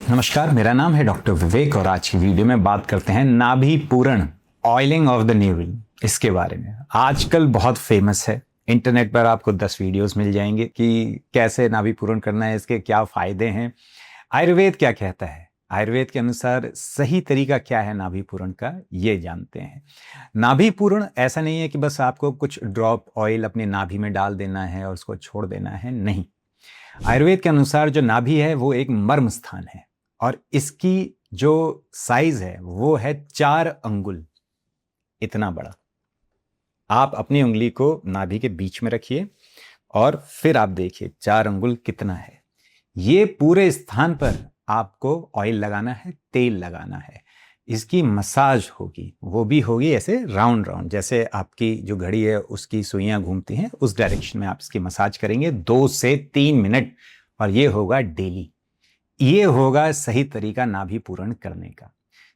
नमस्कार, मेरा नाम है डॉक्टर विवेक और आज की वीडियो में बात करते हैं नाभि पूरण, ऑयलिंग ऑफ द नेवल, इसके बारे में। आजकल बहुत फेमस है, इंटरनेट पर आपको 10 वीडियोस मिल जाएंगे कि कैसे नाभि पूरण करना है, इसके क्या फायदे हैं। आयुर्वेद क्या कहता है, आयुर्वेद के अनुसार सही तरीका क्या है नाभि पूरण का, ये जानते हैं। नाभि पूरण ऐसा नहीं है कि बस आपको कुछ ड्रॉप ऑयल अपने नाभि में डाल देना है और उसको छोड़ देना है, नहीं। आयुर्वेद के अनुसार जो नाभि है वो एक मर्म स्थान है और इसकी जो साइज है वो है 4 अंगुल, इतना बड़ा। आप अपनी उंगली को नाभि के बीच में रखिए और फिर आप देखिए 4 अंगुल कितना है। ये पूरे स्थान पर आपको ऑयल लगाना है, तेल लगाना है। इसकी मसाज होगी, वो भी होगी ऐसे राउंड राउंड, जैसे आपकी जो घड़ी है उसकी सुइयां घूमती हैं उस डायरेक्शन में आप इसकी मसाज करेंगे 2 से 3 मिनट, और ये होगा डेली। ये होगा सही तरीका नाभि पूरण करने का।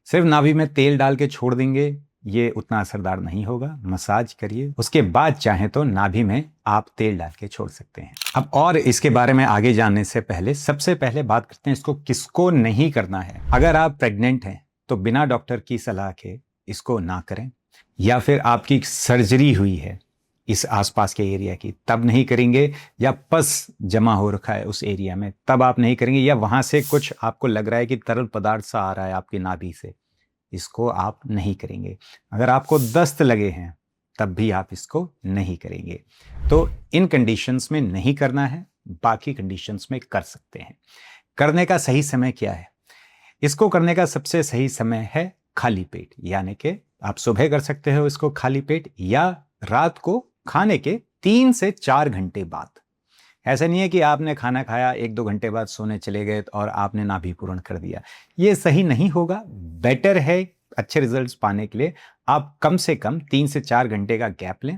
सिर्फ नाभि में तेल डाल के छोड़ देंगे, ये उतना असरदार नहीं होगा। मसाज करिए, उसके बाद चाहे तो नाभि में आप तेल डाल के छोड़ सकते हैं। अब और इसके बारे में आगे जानने से पहले सबसे पहले बात करते हैं इसको किसको नहीं करना है। अगर आप प्रेग्नेंट हैं तो बिना डॉक्टर की सलाह के इसको ना करें, या फिर आपकी सर्जरी हुई है इस आसपास के एरिया की तब नहीं करेंगे, या पस जमा हो रखा है उस एरिया में तब आप नहीं करेंगे, या वहां से कुछ आपको लग रहा है कि तरल पदार्थ सा आ रहा है आपकी नाभि से, इसको आप नहीं करेंगे। अगर आपको दस्त लगे हैं तब भी आप इसको नहीं करेंगे। तो इन कंडीशंस में नहीं करना है, बाकी कंडीशंस में कर सकते हैं। करने का सही समय क्या है? इसको करने का सबसे सही समय है खाली पेट, यानी कि आप सुबह कर सकते हो इसको खाली पेट, या रात को खाने के 3 से 4 घंटे बाद। ऐसा नहीं है कि आपने खाना खाया 1-2 घंटे बाद सोने चले गए और आपने नाभि पूरण कर दिया, ये सही नहीं होगा। बेटर है अच्छे रिजल्ट्स पाने के लिए आप कम से कम 3 से 4 घंटे का गैप लें।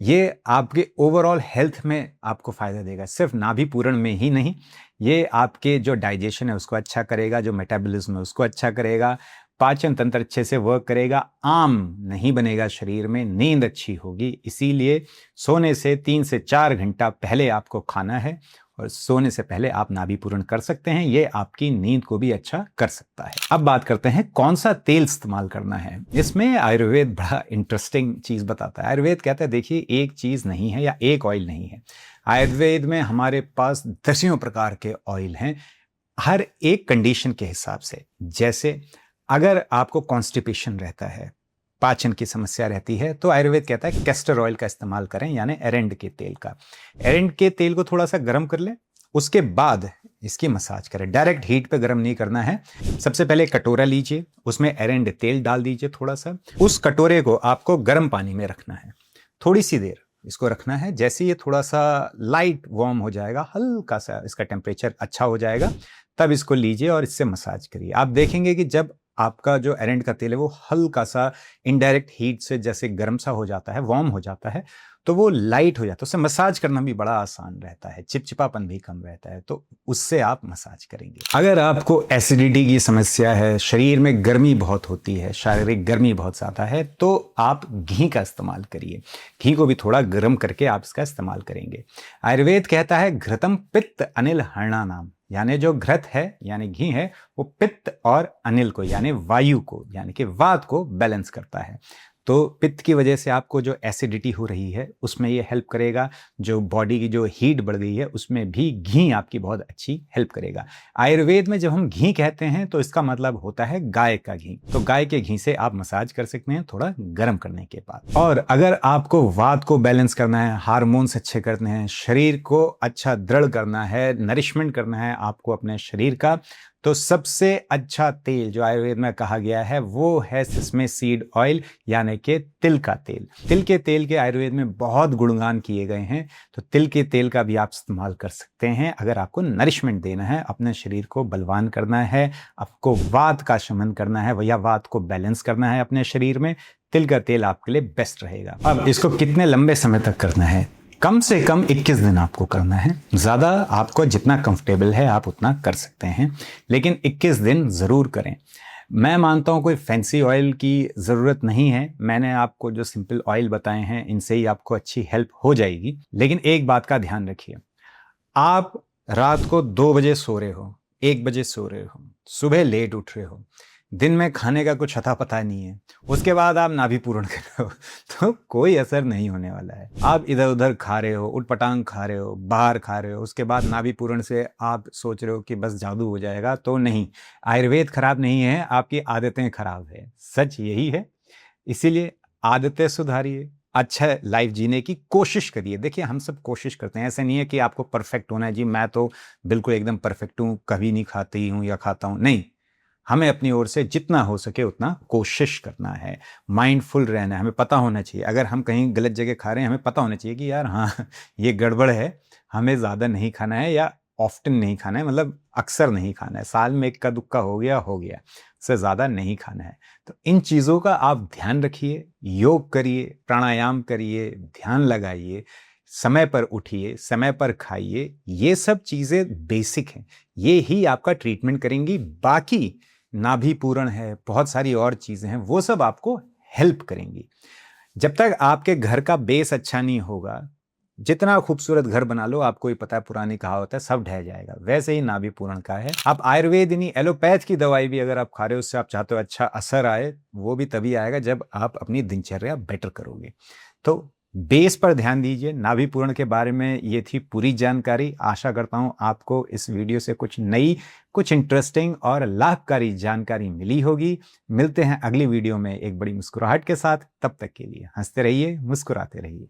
ये आपके ओवरऑल हेल्थ में आपको फायदा देगा, सिर्फ नाभि पूरण में ही नहीं। ये आपके जो डाइजेशन है उसको अच्छा करेगा, जो मेटाबॉलिज्म है उसको अच्छा करेगा, पाचन तंत्र अच्छे से वर्क करेगा, आम नहीं बनेगा शरीर में, नींद अच्छी होगी। इसीलिए सोने से 3 से 4 घंटा पहले आपको खाना है और सोने से पहले आप नाभि पूरण कर सकते हैं। ये आपकी नींद को भी अच्छा कर सकता है। अब बात करते हैं कौन सा तेल इस्तेमाल करना है। इसमें आयुर्वेद बड़ा इंटरेस्टिंग चीज बताता है। आयुर्वेद कहता है देखिए एक चीज नहीं है या एक ऑयल नहीं है। आयुर्वेद में हमारे पास दसियों प्रकार के ऑयल हैं, हर एक कंडीशन के हिसाब से। जैसे अगर आपको कॉन्स्टिपेशन रहता है, पाचन की समस्या रहती है, तो आयुर्वेद कहता है कैस्टर ऑयल का इस्तेमाल करें, यानी एरेंड के तेल का। एरेंड के तेल को थोड़ा सा गर्म कर लें, उसके बाद इसकी मसाज करें। डायरेक्ट हीट पे गर्म नहीं करना है। सबसे पहले कटोरा लीजिए, उसमें एरेंड तेल डाल दीजिए थोड़ा सा। उस कटोरे को आपको गर्म पानी में रखना है, थोड़ी सी देर इसको रखना है। जैसे ये थोड़ा सा लाइट वार्म हो जाएगा, हल्का सा इसका टेम्परेचर अच्छा हो जाएगा, तब इसको लीजिए और इससे मसाज करिए। आप देखेंगे कि जब आपका जो एरेंड का तेल है वो हल्का सा इनडायरेक्ट हीट से जैसे गर्म सा हो जाता है, वार्म हो जाता है, तो वो लाइट हो जाता है। उससे मसाज करना भी बड़ा आसान रहता है, चिपचिपापन भी कम रहता है, तो उससे आप मसाज करेंगे। अगर आपको एसिडिटी की समस्या है, शरीर में गर्मी बहुत होती है, शारीरिक गर्मी बहुत ज़्यादा है, तो आप घी का इस्तेमाल करिए। घी को भी थोड़ा गर्म करके आप इसका इस्तेमाल करेंगे। आयुर्वेद कहता है घृतम पित्त अनिल हरणा नाम, यानी जो घृत है यानी घी है वो पित्त और अनिल को यानी वायु को यानी कि वात को बैलेंस करता है। तो पित्त की वजह से आपको जो एसिडिटी हो रही है उसमें ये हेल्प करेगा। जो बॉडी की जो हीट बढ़ गई है उसमें भी घी आपकी बहुत अच्छी हेल्प करेगा। आयुर्वेद में जब हम घी कहते हैं तो इसका मतलब होता है गाय का घी। तो गाय के घी से आप मसाज कर सकते हैं थोड़ा गर्म करने के बाद। और अगर आपको वात को बैलेंस करना है, हार्मोन्स अच्छे करने हैं, शरीर को अच्छा दृढ़ करना है, नरिशमेंट करना है आपको अपने शरीर का, तो सबसे अच्छा तेल जो आयुर्वेद में कहा गया है वो है सिसमे सीड ऑयल, यानी कि तिल का तेल। तिल के तेल के आयुर्वेद में बहुत गुणगान किए गए हैं, तो तिल के तेल का भी आप इस्तेमाल कर सकते हैं अगर आपको नरिशमेंट देना है, अपने शरीर को बलवान करना है, आपको वात का शमन करना है या वात को बैलेंस करना है अपने शरीर में। तिल का तेल आपके लिए बेस्ट रहेगा। अब इसको कितने लंबे समय तक करना है? कम से कम 21 दिन आपको करना है। ज़्यादा आपको जितना कंफर्टेबल है आप उतना कर सकते हैं, लेकिन 21 दिन ज़रूर करें। मैं मानता हूँ कोई फैंसी ऑयल की ज़रूरत नहीं है। मैंने आपको जो सिंपल ऑयल बताए हैं इनसे ही आपको अच्छी हेल्प हो जाएगी। लेकिन एक बात का ध्यान रखिए, आप रात को 2 बजे सो रहे हो, 1 बजे सो रहे हो, सुबह लेट उठ रहे हो, दिन में खाने का कुछ अता पता नहीं है, उसके बाद आप नाभि पूर्ण कर रहे हो तो कोई असर नहीं होने वाला है। आप इधर उधर खा रहे हो, उटपटांग खा रहे हो, बाहर खा रहे हो, उसके बाद नाभि पूर्ण से आप सोच रहे हो कि बस जादू हो जाएगा, तो नहीं। आयुर्वेद खराब नहीं है, आपकी आदतें खराब है, सच यही है। इसीलिए आदतें सुधारिए, अच्छा लाइफ जीने की कोशिश करिए। देखिए हम सब कोशिश करते हैं, ऐसा नहीं है कि आपको परफेक्ट होना है। जी मैं तो बिल्कुल एकदम परफेक्ट हूँ, कभी नहीं खाती हूँ या खाता हूँ, नहीं। हमें अपनी ओर से जितना हो सके उतना कोशिश करना है, माइंडफुल रहना है। हमें पता होना चाहिए अगर हम कहीं गलत जगह खा रहे हैं, हमें पता होना चाहिए कि यार हाँ ये गड़बड़ है, हमें ज़्यादा नहीं खाना है या ऑफ्टन नहीं खाना है, मतलब अक्सर नहीं खाना है। साल में इक्का दुक्का हो गया, उससे ज़्यादा नहीं खाना है। तो इन चीज़ों का आप ध्यान रखिए, योग करिए, प्राणायाम करिए, ध्यान लगाइए, समय पर उठिए, समय पर खाइए। ये सब चीज़ें बेसिक हैं, ये ही आपका ट्रीटमेंट करेंगी। बाकी नाभि पूरण है, बहुत सारी और चीज़ें हैं, वो सब आपको हेल्प करेंगी। जब तक आपके घर का बेस अच्छा नहीं होगा, जितना खूबसूरत घर बना लो, आपको ही पता है पुरानी कहावत है, सब ढह जाएगा। वैसे ही नाभि पूरण का है। आप आयुर्वेद नहीं, एलोपैथ की दवाई भी अगर आप खा रहे हो, उससे आप चाहते हो अच्छा असर आए, वो भी तभी आएगा जब आप अपनी दिनचर्या बेटर करोगे। तो बेस पर ध्यान दीजिए। नाभि पूरण के बारे में ये थी पूरी जानकारी। आशा करता हूँ आपको इस वीडियो से कुछ नई, कुछ इंटरेस्टिंग और लाभकारी जानकारी मिली होगी। मिलते हैं अगली वीडियो में एक बड़ी मुस्कुराहट के साथ। तब तक के लिए हंसते रहिए, मुस्कुराते रहिए।